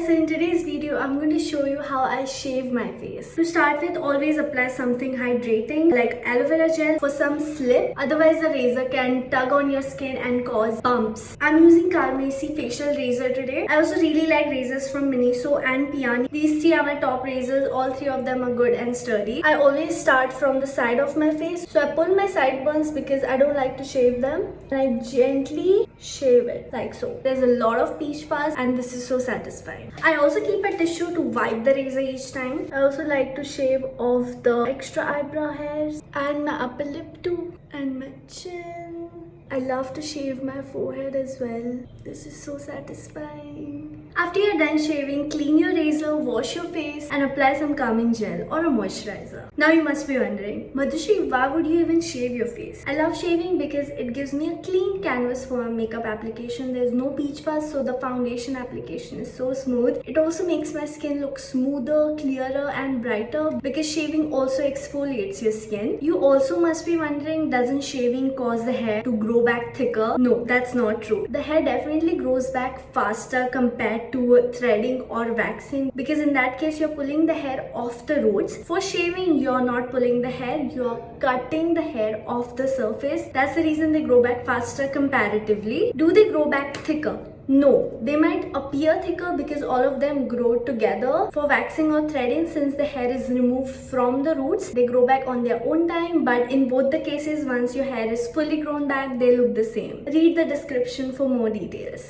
so in today's video I'm going to show you how I shave my face. To start with, always apply something hydrating like aloe vera gel for some slip, otherwise the razor can tug on your skin and cause bumps. I'm using Carmesi facial razor today. I also really like razors from Miniso and Piany. These three are my top razors. All three of them are good and sturdy. I always start from the side of my face, so I pull my sideburns because I don't like to shave them, and I gently shave it like so. There's a lot of peach fuzz and this is so satisfying. I also keep a tissue to wipe the razor each time. I also like to shave off the extra eyebrow hairs and my upper lip too, and my chin. I love to shave my forehead as well. This is so satisfying. After you're done shaving, clean your razor, wash your face and apply some calming gel or a moisturizer. Now you must be wondering, Madhushri, why would you even shave your face? I love shaving because it gives me a clean canvas for my makeup application. There's no peach fuzz, so the foundation application is so smooth. It also makes my skin look smoother, clearer and brighter because shaving also exfoliates your skin. You also must be wondering, doesn't shaving cause the hair to grow back thicker? No, that's not true. The hair definitely grows back faster compared to threading or waxing, because in that case you're pulling the hair off the roots. For shaving, you're not pulling the hair, you're cutting the hair off the surface. That's the reason they grow back faster comparatively. Do they grow back thicker? No, they might appear thicker because all of them grow together. For waxing or threading, since the hair is removed from the roots, they grow back on their own time, but in both the cases, once your hair is fully grown back, they look the same. Read the description for more details.